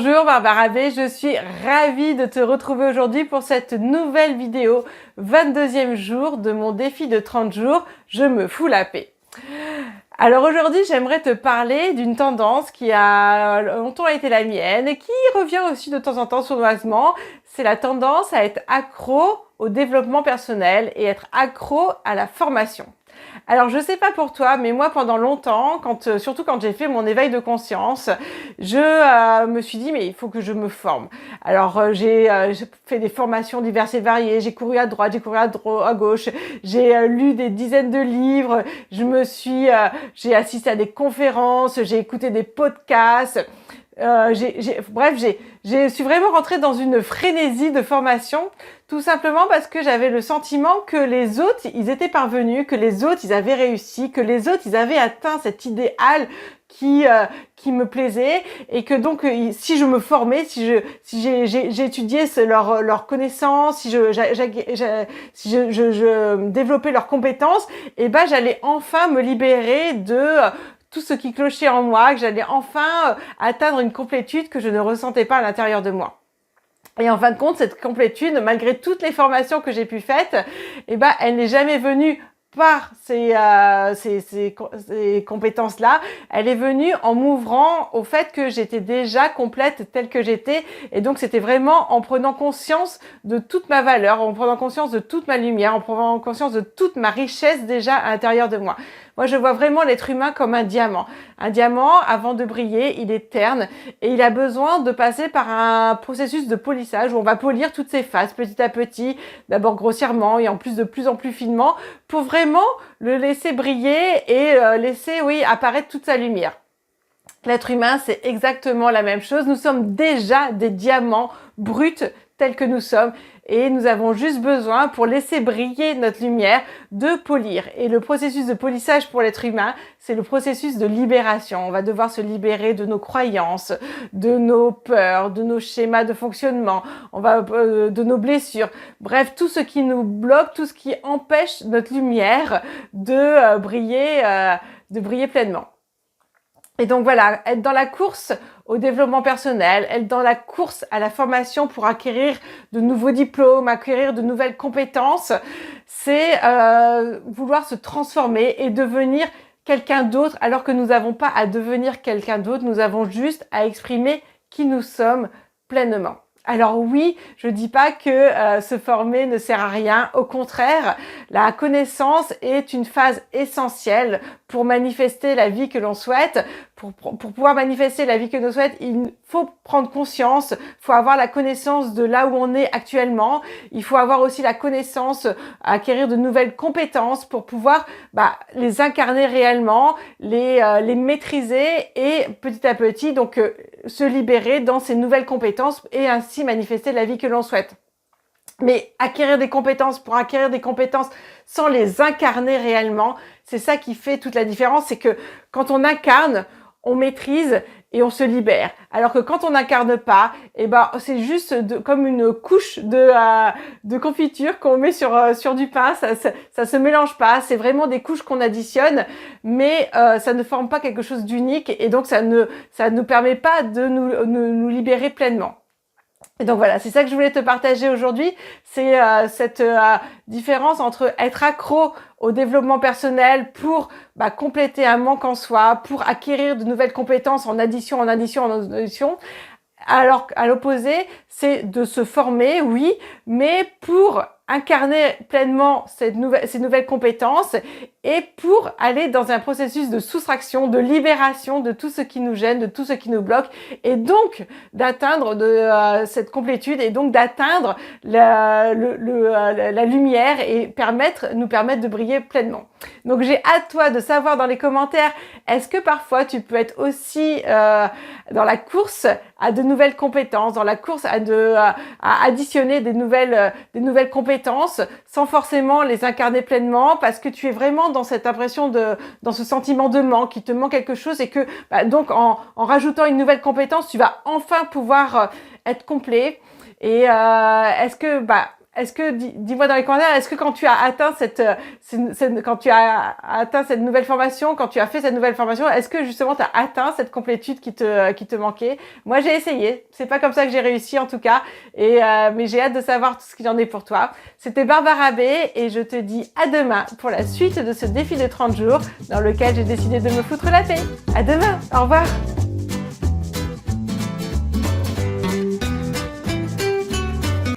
Bonjour Barbara B, je suis ravie de te retrouver aujourd'hui pour cette nouvelle vidéo, 22e jour de mon défi de 30 jours, je me fous la paix. Alors aujourd'hui, j'aimerais te parler d'une tendance qui a longtemps été la mienne et qui revient aussi de temps en temps sournoisement. C'est la tendance à être accro au développement personnel et être accro à la formation. Alors je sais pas pour toi, mais moi pendant longtemps, surtout quand j'ai fait mon éveil de conscience, je me suis dit mais il faut que je me forme. Alors j'ai fait des formations diverses et variées, j'ai couru à droite, j'ai couru à gauche, j'ai lu des dizaines de livres, j'ai assisté à des conférences, j'ai écouté des podcasts. Je suis vraiment rentrée dans une frénésie de formation, tout simplement parce que j'avais le sentiment que les autres, ils étaet parvenus, que les autres, ils avaient réussi, que les autres, ils avaient atteint cet idéal qui me plaisait, et que donc si je me formais, si j'étudiais leurs connaissances, si je développais leurs compétences, et ben j'allais enfin me libérer de tout ce qui clochait en moi, que j'allais enfin atteindre une complétude que je ne ressentais pas à l'intérieur de moi. Et en fin de compte, cette complétude, malgré toutes les formations que j'ai pu faire, eh ben, elle n'est jamais venue par ces compétences-là. Elle est venue en m'ouvrant au fait que j'étais déjà complète telle que j'étais. Et donc, c'était vraiment en prenant conscience de toute ma valeur, en prenant conscience de toute ma lumière, en prenant conscience de toute ma richesse déjà à l'intérieur de moi. Moi, je vois vraiment l'être humain comme un diamant. Un diamant, avant de briller, il est terne et il a besoin de passer par un processus de polissage où on va polir toutes ses faces petit à petit, d'abord grossièrement et en plus de plus en plus finement, pour vraiment le laisser briller et laisser, apparaître toute sa lumière. L'être humain, c'est exactement la même chose. Nous sommes déjà des diamants bruts tels que nous sommes. Et nous avons juste besoin, pour laisser briller notre lumière, de polir. Et le processus de polissage pour l'être humain, c'est le processus de libération. On va devoir se libérer de nos croyances, de nos peurs, de nos schémas de fonctionnement, de nos blessures. Bref, tout ce qui nous bloque, tout ce qui empêche notre lumière de briller pleinement. Et donc voilà, être dans la course au développement personnel, être dans la course à la formation pour acquérir de nouveaux diplômes, acquérir de nouvelles compétences, c'est vouloir se transformer et devenir quelqu'un d'autre, alors que nous n'avons pas à devenir quelqu'un d'autre, nous avons juste à exprimer qui nous sommes pleinement. Alors oui, je dis pas que se former ne sert à rien. Au contraire, la connaissance est une phase essentielle pour manifester la vie que l'on souhaite. Pour pouvoir manifester la vie que l'on souhaite, il faut prendre conscience, il faut avoir la connaissance de là où on est actuellement. Il faut avoir aussi la connaissance, acquérir de nouvelles compétences pour pouvoir les incarner réellement, les maîtriser et petit à petit donc se libérer dans ces nouvelles compétences et ainsi manifester la vie que l'on souhaite. Mais acquérir des compétences pour acquérir des compétences sans les incarner réellement, c'est ça qui fait toute la différence. C'est que quand on incarne, on maîtrise et on se libère. Alors que quand on n'incarne pas, c'est juste comme une couche de confiture qu'on met sur du pain. Ça se mélange pas. C'est vraiment des couches qu'on additionne, mais ça ne forme pas quelque chose d'unique et donc ça ne permet pas de nous libérer pleinement. Et donc voilà, c'est ça que je voulais te partager aujourd'hui, c'est cette différence entre être accro au développement personnel pour compléter un manque en soi, pour acquérir de nouvelles compétences en addition, alors à l'opposé, c'est de se former, oui, mais pour incarner pleinement ces nouvelles compétences et pour aller dans un processus de soustraction, de libération de tout ce qui nous gêne, de tout ce qui nous bloque et donc d'atteindre cette complétude et donc d'atteindre la lumière et nous permettre de briller pleinement. Donc j'ai hâte toi de savoir dans les commentaires, est-ce que parfois tu peux être aussi dans la course à de nouvelles compétences, dans la course à additionner des nouvelles compétences sans forcément les incarner pleinement parce que tu es vraiment dans cette impression dans ce sentiment de manque, qu'il te manque quelque chose et que donc en rajoutant une nouvelle compétence, tu vas enfin pouvoir être complet. Et est-ce que est-ce que, dis-moi dans les commentaires, est-ce que quand tu as atteint quand tu as atteint cette nouvelle formation, quand tu as fait cette nouvelle formation, est-ce que justement tu as atteint cette complétude qui te manquait? Moi, j'ai essayé. C'est pas comme ça que j'ai réussi en tout cas. Mais j'ai hâte de savoir tout ce qu'il en est pour toi. C'était Barbara B et je te dis à demain pour la suite de ce défi de 30 jours dans lequel j'ai décidé de me foutre la paix. À demain. Au revoir.